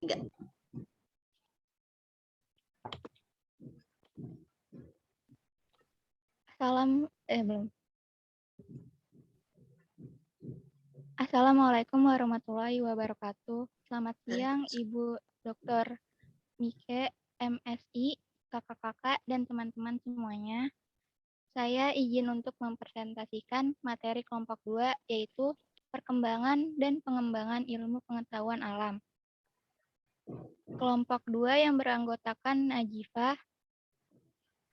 Enggak. Belum. Assalamualaikum warahmatullahi wabarakatuh. Selamat siang, Ibu Dr. Mike, MSI, kakak-kakak, dan teman-teman semuanya. Saya izin untuk mempresentasikan materi kelompok 2, yaitu perkembangan dan pengembangan ilmu pengetahuan alam. Kelompok 2 yang beranggotakan Najifah,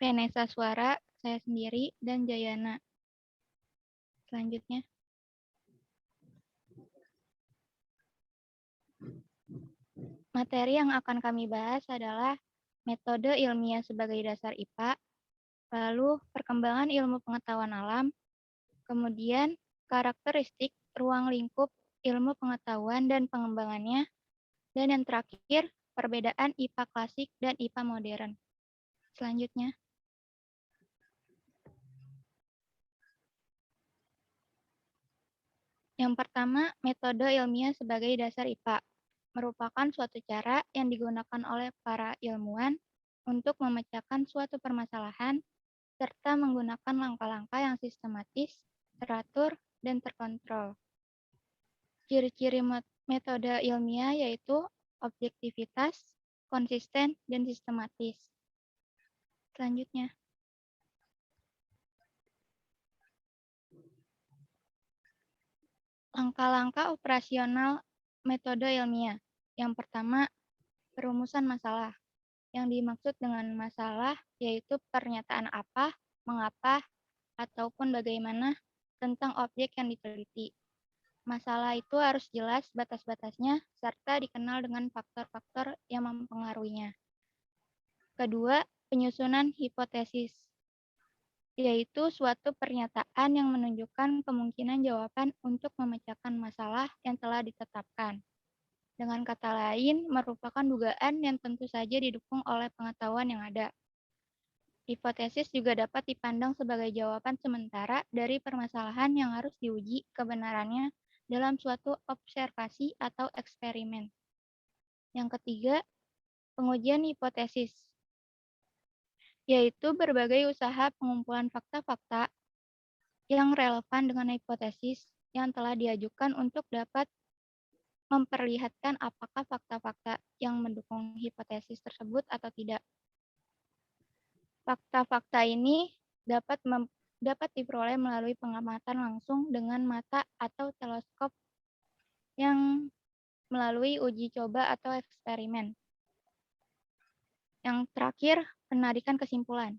Vanessa Suara, saya sendiri, dan Jayana. Selanjutnya. Materi yang akan kami bahas adalah metode ilmiah sebagai dasar IPA, lalu perkembangan ilmu pengetahuan alam, kemudian karakteristik ruang lingkup ilmu pengetahuan dan pengembangannya, dan yang terakhir perbedaan IPA klasik dan IPA modern. Selanjutnya. Yang pertama, metode ilmiah sebagai dasar IPA merupakan suatu cara yang digunakan oleh para ilmuwan untuk memecahkan suatu permasalahan serta menggunakan langkah-langkah yang sistematis, teratur, dan terkontrol. Ciri-ciri metode ilmiah yaitu objektivitas, konsisten, dan sistematis. Selanjutnya. Langkah-langkah operasional metode ilmiah. Yang pertama, perumusan masalah. Yang dimaksud dengan masalah yaitu pernyataan apa, mengapa, ataupun bagaimana tentang objek yang diteliti. Masalah itu harus jelas batas-batasnya serta dikenal dengan faktor-faktor yang mempengaruhinya. Kedua, penyusunan hipotesis, yaitu suatu pernyataan yang menunjukkan kemungkinan jawaban untuk memecahkan masalah yang telah ditetapkan. Dengan kata lain, merupakan dugaan yang tentu saja didukung oleh pengetahuan yang ada. Hipotesis juga dapat dipandang sebagai jawaban sementara dari permasalahan yang harus diuji kebenarannya dalam suatu observasi atau eksperimen. Yang ketiga, pengujian hipotesis, yaitu berbagai usaha pengumpulan fakta-fakta yang relevan dengan hipotesis yang telah diajukan untuk dapat memperlihatkan apakah fakta-fakta yang mendukung hipotesis tersebut atau tidak. Fakta-fakta ini dapat diperoleh melalui pengamatan langsung dengan mata atau teleskop yang melalui uji coba atau eksperimen. Yang terakhir, penarikan kesimpulan.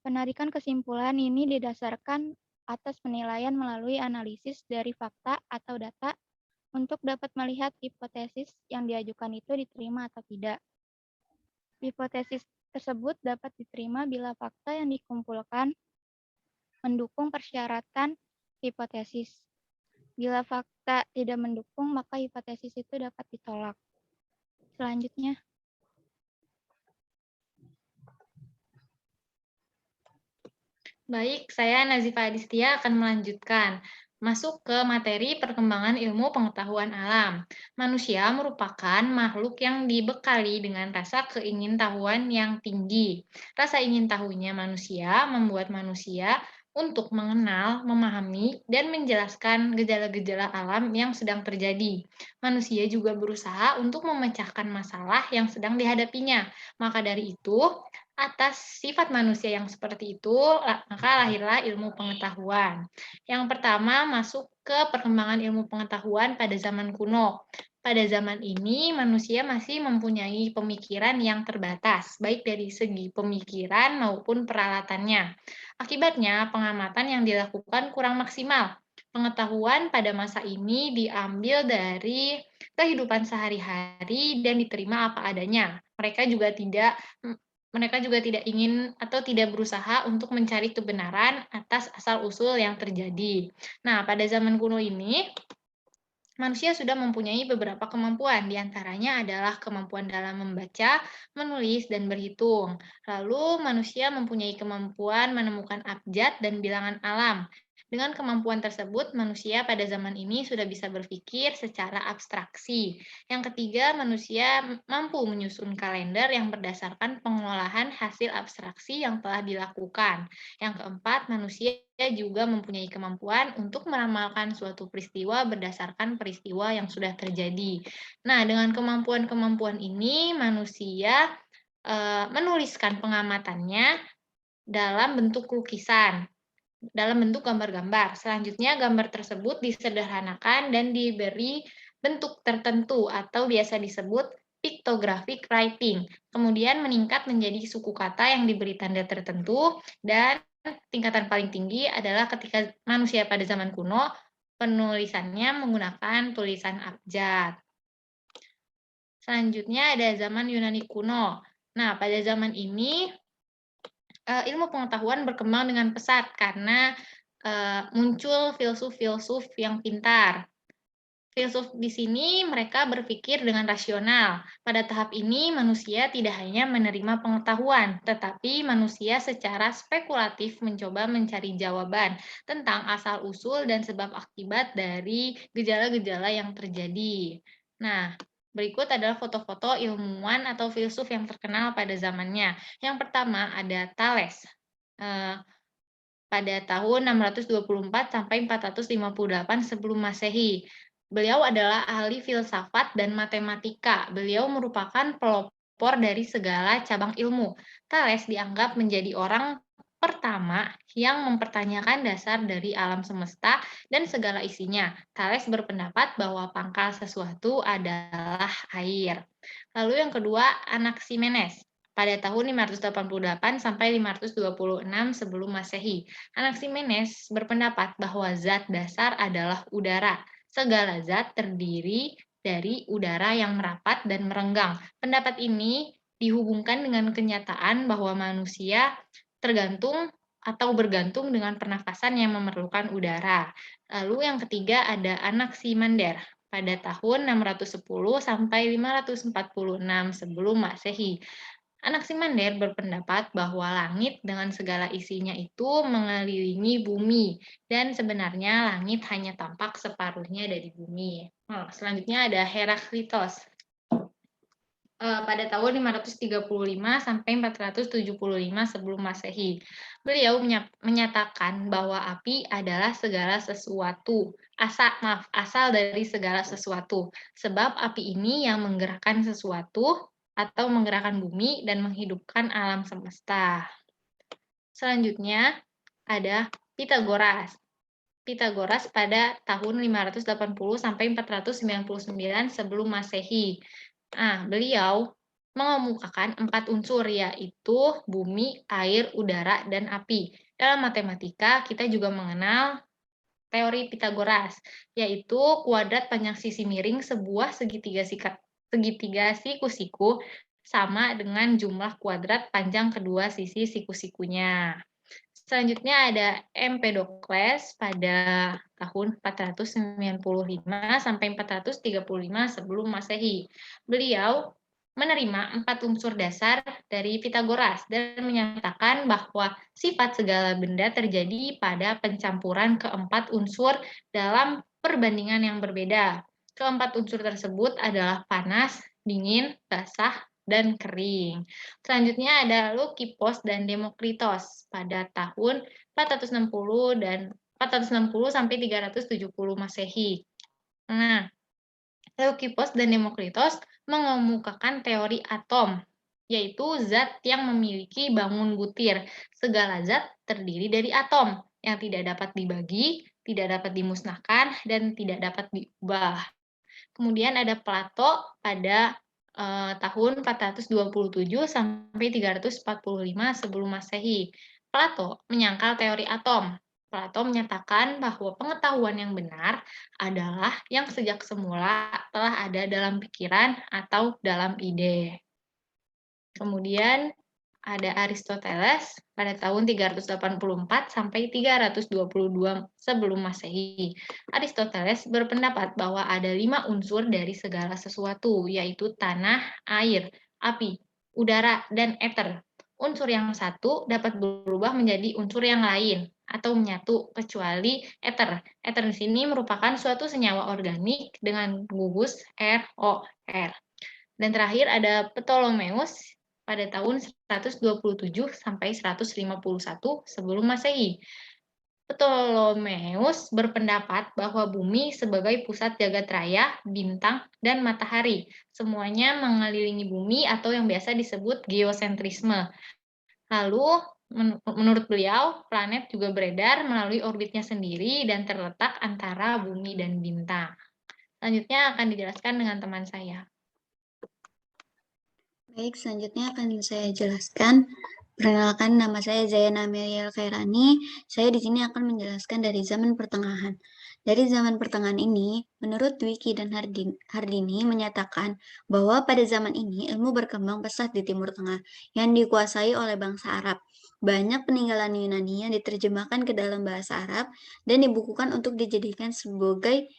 Penarikan kesimpulan ini didasarkan atas penilaian melalui analisis dari fakta atau data untuk dapat melihat hipotesis yang diajukan itu diterima atau tidak. Hipotesis tersebut dapat diterima bila fakta yang dikumpulkan mendukung persyaratan hipotesis. Bila fakta tidak mendukung, maka hipotesis itu dapat ditolak. Selanjutnya. Baik, saya Nazifa Adistia akan melanjutkan. Masuk ke materi perkembangan ilmu pengetahuan alam. Manusia merupakan makhluk yang dibekali dengan rasa keingintahuan yang tinggi. Rasa ingin tahunya manusia membuat manusia untuk mengenal, memahami, dan menjelaskan gejala-gejala alam yang sedang terjadi. Manusia juga berusaha untuk memecahkan masalah yang sedang dihadapinya. Maka dari itu, atas sifat manusia yang seperti itu, maka lahirlah ilmu pengetahuan. Yang pertama, masuk ke perkembangan ilmu pengetahuan pada zaman kuno. Pada zaman ini, manusia masih mempunyai pemikiran yang terbatas, baik dari segi pemikiran maupun peralatannya. Akibatnya, pengamatan yang dilakukan kurang maksimal. Pengetahuan pada masa ini diambil dari kehidupan sehari-hari dan diterima apa adanya. Mereka juga tidak ingin atau tidak berusaha untuk mencari kebenaran atas asal-usul yang terjadi. Nah, pada zaman kuno ini, manusia sudah mempunyai beberapa kemampuan, di antaranya adalah kemampuan dalam membaca, menulis, dan berhitung. Lalu, manusia mempunyai kemampuan menemukan abjad dan bilangan alam. Dengan kemampuan tersebut, manusia pada zaman ini sudah bisa berpikir secara abstraksi. Yang ketiga, manusia mampu menyusun kalender yang berdasarkan pengolahan hasil abstraksi yang telah dilakukan. Yang keempat, manusia juga mempunyai kemampuan untuk meramalkan suatu peristiwa berdasarkan peristiwa yang sudah terjadi. Nah, dengan kemampuan-kemampuan ini, manusia menuliskan pengamatannya dalam bentuk lukisan, dalam bentuk gambar-gambar. Selanjutnya, gambar tersebut disederhanakan dan diberi bentuk tertentu atau biasa disebut pictographic writing. Kemudian meningkat menjadi suku kata yang diberi tanda tertentu, dan tingkatan paling tinggi adalah ketika manusia pada zaman kuno penulisannya menggunakan tulisan abjad. Selanjutnya ada zaman Yunani kuno. Nah, pada zaman ini ilmu pengetahuan berkembang dengan pesat karena muncul filsuf-filsuf yang pintar. Filsuf di sini mereka berpikir dengan rasional. Pada tahap ini, manusia tidak hanya menerima pengetahuan, tetapi manusia secara spekulatif mencoba mencari jawaban tentang asal-usul dan sebab akibat dari gejala-gejala yang terjadi. Nah, berikut adalah foto-foto ilmuwan atau filsuf yang terkenal pada zamannya. Yang pertama ada Thales. Eh, pada tahun 624 sampai 458 sebelum Masehi. Beliau adalah ahli filsafat dan matematika. Beliau merupakan pelopor dari segala cabang ilmu. Thales dianggap menjadi orang pertama yang mempertanyakan dasar dari alam semesta dan segala isinya. Thales berpendapat bahwa pangkal sesuatu adalah air. Lalu yang kedua, Anaximenes pada tahun 588 sampai 526 sebelum Masehi. Anaximenes berpendapat bahwa zat dasar adalah udara. Segala zat terdiri dari udara yang merapat dan merenggang. Pendapat ini dihubungkan dengan kenyataan bahwa manusia tergantung atau bergantung dengan pernafasan yang memerlukan udara. Lalu yang ketiga ada Anaximander pada tahun 610 sampai 546 sebelum Masehi. Anaximander berpendapat bahwa langit dengan segala isinya itu mengelilingi bumi, dan sebenarnya langit hanya tampak separuhnya dari bumi. Selanjutnya ada Heraklitos pada tahun 535 sampai 475 sebelum Masehi. Beliau menyatakan bahwa api adalah segala sesuatu, asal dari segala sesuatu. Sebab api ini yang menggerakkan sesuatu atau menggerakkan bumi dan menghidupkan alam semesta. Selanjutnya ada Pitagoras. Pitagoras pada tahun 580 sampai 499 sebelum Masehi. Beliau mengemukakan 4 unsur, yaitu bumi, air, udara, dan api. Dalam matematika, kita juga mengenal teori Pitagoras, yaitu kuadrat panjang sisi miring sebuah segitiga siku-siku sama dengan jumlah kuadrat panjang kedua sisi siku-sikunya. Selanjutnya ada Empedokles pada tahun 495 sampai 435 sebelum Masehi. Beliau menerima 4 unsur dasar dari Pitagoras dan menyatakan bahwa sifat segala benda terjadi pada pencampuran keempat unsur dalam perbandingan yang berbeda. Keempat unsur tersebut adalah panas, dingin, basah, dan kering. Selanjutnya ada Leukippos dan Demokritos pada tahun 460 dan 460 sampai 370 Masehi. Nah, Leukippos dan Demokritos mengemukakan teori atom, yaitu zat yang memiliki bangun butir. Segala zat terdiri dari atom yang tidak dapat dibagi, tidak dapat dimusnahkan, dan tidak dapat diubah. Kemudian ada Plato pada tahun 427 sampai 345 sebelum Masehi. Plato menyangkal teori atom. Plato menyatakan bahwa pengetahuan yang benar adalah yang sejak semula telah ada dalam pikiran atau dalam ide. Kemudian ada Aristoteles pada tahun 384 sampai 322 sebelum Masehi. Aristoteles berpendapat bahwa ada 5 unsur dari segala sesuatu, yaitu tanah, air, api, udara, dan ether. Unsur yang satu dapat berubah menjadi unsur yang lain atau menyatu, kecuali eter. Eter di sini merupakan suatu senyawa organik dengan gugus ROR. Dan terakhir ada Ptolemeus pada tahun 127 sampai 151 sebelum Masehi. Ptolemeus berpendapat bahwa bumi sebagai pusat jagat raya, bintang, dan matahari. Semuanya mengelilingi bumi atau yang biasa disebut geosentrisme. Lalu, menurut beliau, planet juga beredar melalui orbitnya sendiri dan terletak antara bumi dan bintang. Selanjutnya akan dijelaskan dengan teman saya. Baik, selanjutnya akan saya jelaskan. Perkenalkan, nama saya Zayana Meriel Khairani. Saya di sini akan menjelaskan dari zaman pertengahan. Dari zaman pertengahan ini, menurut Dwiki dan Hardini menyatakan bahwa pada zaman ini ilmu berkembang pesat di Timur Tengah yang dikuasai oleh bangsa Arab. Banyak peninggalan Yunani yang diterjemahkan ke dalam bahasa Arab dan dibukukan untuk dijadikan sebagai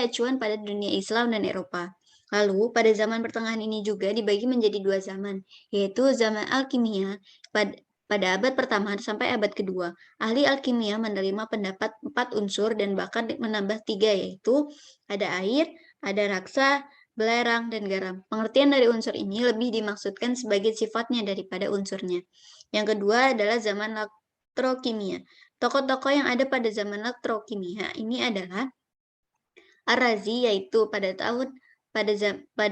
acuan pada dunia Islam dan Eropa. Lalu, pada zaman pertengahan ini juga dibagi menjadi dua zaman, yaitu zaman alkimia pada abad pertama sampai abad kedua. Ahli alkimia menerima pendapat 4 unsur dan bahkan menambah 3, yaitu ada air, ada raksa, belerang, dan garam. Pengertian dari unsur ini lebih dimaksudkan sebagai sifatnya daripada unsurnya. Yang kedua adalah zaman elektrokimia. Tokoh-tokoh yang ada pada zaman elektrokimia ini adalah Ar-Razi, yaitu pada tahun 866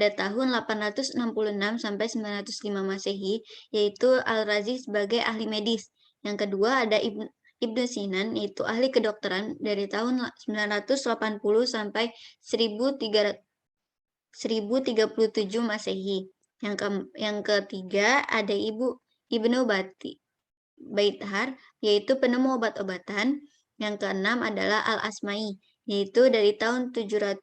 sampai 905 Masehi, yaitu Al-Razi sebagai ahli medis. Yang kedua ada Ibnu Sinan, yaitu ahli kedokteran dari tahun 980 sampai 1037 Masehi. Yang ketiga ada Ibnu Baithar, yaitu penemu obat-obatan. Yang keenam adalah Al-Asma'i, yaitu dari tahun 740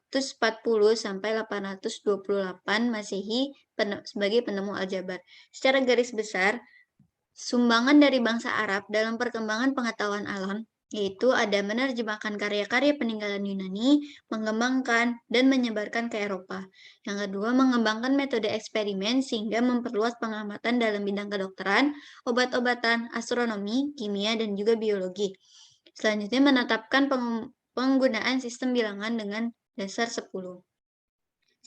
sampai 828 Masehi sebagai penemu aljabar. Secara garis besar, sumbangan dari bangsa Arab dalam perkembangan pengetahuan alam yaitu ada menerjemahkan karya-karya peninggalan Yunani, mengembangkan dan menyebarkan ke Eropa. Yang kedua, mengembangkan metode eksperimen sehingga memperluas pengamatan dalam bidang kedokteran, obat-obatan, astronomi, kimia, dan juga biologi. Selanjutnya, menetapkan penggunaan sistem bilangan dengan dasar 10.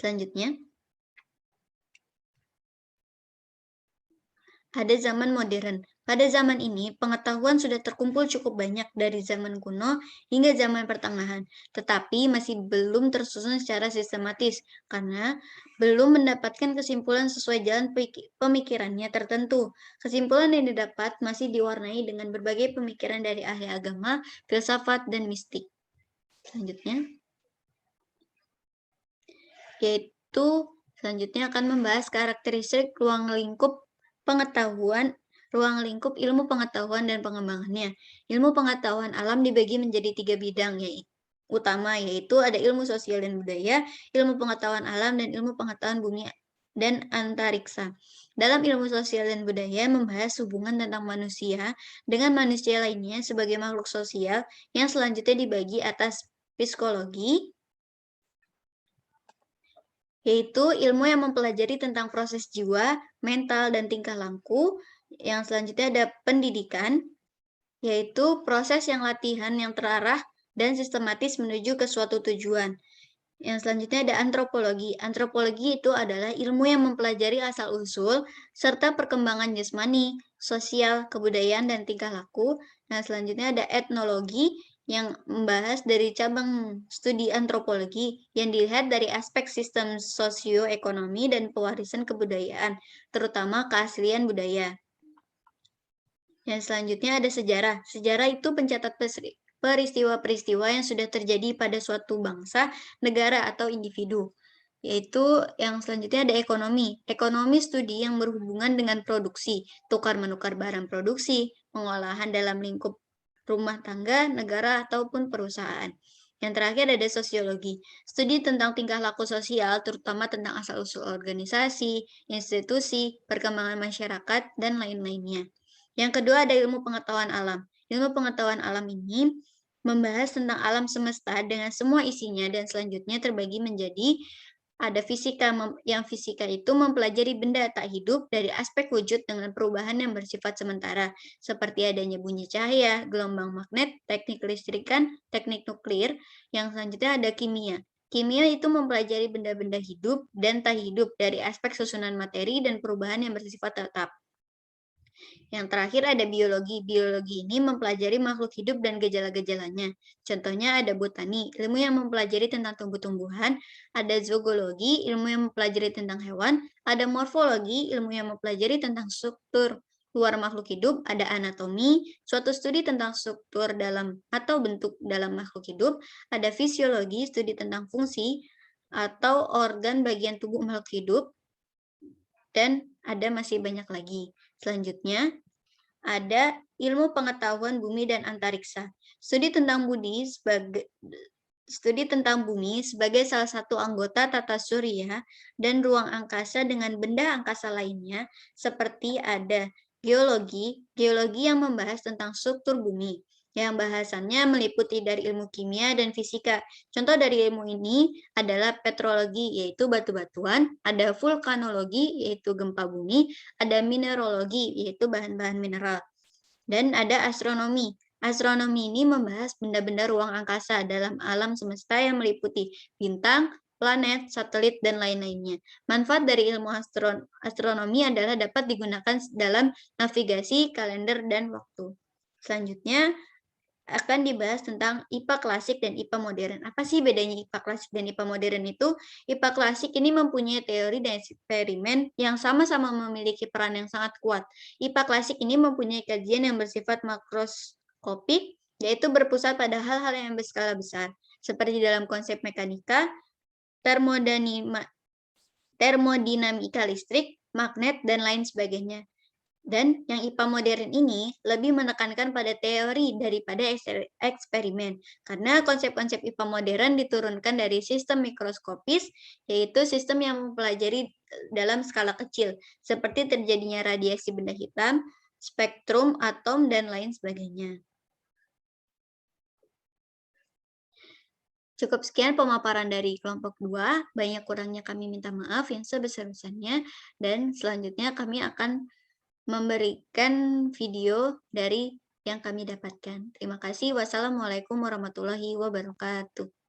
Selanjutnya, ada zaman modern. Pada zaman ini, pengetahuan sudah terkumpul cukup banyak dari zaman kuno hingga zaman pertengahan, tetapi masih belum tersusun secara sistematis karena belum mendapatkan kesimpulan sesuai jalan pemikirannya tertentu. Kesimpulan yang didapat masih diwarnai dengan berbagai pemikiran dari ahli agama, filsafat, dan mistik. Selanjutnya, selanjutnya akan membahas karakteristik ruang lingkup ilmu pengetahuan dan pengembangannya. Ilmu pengetahuan alam dibagi menjadi 3 bidang utama, yaitu ada ilmu sosial dan budaya, ilmu pengetahuan alam, dan ilmu pengetahuan bumi dan antariksa. Dalam ilmu sosial dan budaya membahas hubungan tentang manusia dengan manusia lainnya sebagai makhluk sosial yang selanjutnya dibagi atas psikologi, yaitu ilmu yang mempelajari tentang proses jiwa, mental, dan tingkah laku. Yang selanjutnya ada pendidikan, yaitu proses yang latihan yang terarah dan sistematis menuju ke suatu tujuan. Yang selanjutnya ada antropologi. Antropologi itu adalah ilmu yang mempelajari asal-usul serta perkembangan jasmani, sosial, kebudayaan, dan tingkah laku. Nah, selanjutnya ada etnologi yang membahas dari cabang studi antropologi yang dilihat dari aspek sistem sosioekonomi dan pewarisan kebudayaan, terutama keaslian budaya. Yang selanjutnya ada sejarah. Sejarah itu pencatat peristiwa-peristiwa yang sudah terjadi pada suatu bangsa, negara, atau individu. Yaitu yang selanjutnya ada ekonomi. Ekonomi studi yang berhubungan dengan produksi, tukar-menukar barang produksi, pengolahan dalam lingkup rumah tangga, negara, ataupun perusahaan. Yang terakhir ada sosiologi. Studi tentang tingkah laku sosial, terutama tentang asal-usul organisasi, institusi, perkembangan masyarakat, dan lain-lainnya. Yang kedua ada ilmu pengetahuan alam. Ilmu pengetahuan alam ini membahas tentang alam semesta dengan semua isinya dan selanjutnya terbagi menjadi Ada fisika, yang fisika itu mempelajari benda tak hidup dari aspek wujud dengan perubahan yang bersifat sementara, seperti adanya bunyi cahaya, gelombang magnet, teknik kelistrikan, teknik nuklir. Yang selanjutnya ada kimia. Kimia itu mempelajari benda-benda hidup dan tak hidup dari aspek susunan materi dan perubahan yang bersifat tetap. Yang terakhir ada biologi. Biologi ini mempelajari makhluk hidup dan gejala-gejalanya. Contohnya ada botani, ilmu yang mempelajari tentang tumbuh-tumbuhan. Ada zoologi, ilmu yang mempelajari tentang hewan. Ada morfologi, ilmu yang mempelajari tentang struktur luar makhluk hidup. Ada anatomi, suatu studi tentang struktur dalam atau bentuk dalam makhluk hidup. Ada fisiologi, studi tentang fungsi atau organ bagian tubuh makhluk hidup. Dan ada masih banyak lagi. Selanjutnya, ada ilmu pengetahuan bumi dan antariksa. Studi tentang bumi sebagai salah satu anggota tata surya dan ruang angkasa dengan benda angkasa lainnya, seperti ada geologi, geologi yang membahas tentang struktur bumi, yang bahasannya meliputi dari ilmu kimia dan fisika. Contoh dari ilmu ini adalah petrologi, yaitu batu-batuan, ada vulkanologi, yaitu gempa bumi, ada mineralogi, yaitu bahan-bahan mineral, dan ada astronomi. Astronomi ini membahas benda-benda ruang angkasa dalam alam semesta yang meliputi bintang, planet, satelit, dan lain-lainnya. Manfaat dari ilmu astronomi adalah dapat digunakan dalam navigasi, kalender, dan waktu. Selanjutnya, akan dibahas tentang IPA klasik dan IPA modern. Apa sih bedanya IPA klasik dan IPA modern itu? IPA klasik ini mempunyai teori dan eksperimen yang sama-sama memiliki peran yang sangat kuat. IPA klasik ini mempunyai kajian yang bersifat makroskopik, yaitu berpusat pada hal-hal yang berskala besar, seperti dalam konsep mekanika, termodinamika listrik, magnet, dan lain sebagainya. Dan yang IPA modern ini lebih menekankan pada teori daripada eksperimen, karena konsep-konsep IPA modern diturunkan dari sistem mikroskopis, yaitu sistem yang mempelajari dalam skala kecil, seperti terjadinya radiasi benda hitam, spektrum, atom, dan lain sebagainya. Cukup sekian pemaparan dari kelompok 2, banyak kurangnya kami minta maaf yang sebesar-besarnya, dan selanjutnya kami akan memberikan video dari yang kami dapatkan. Terima kasih. Wassalamualaikum warahmatullahi wabarakatuh.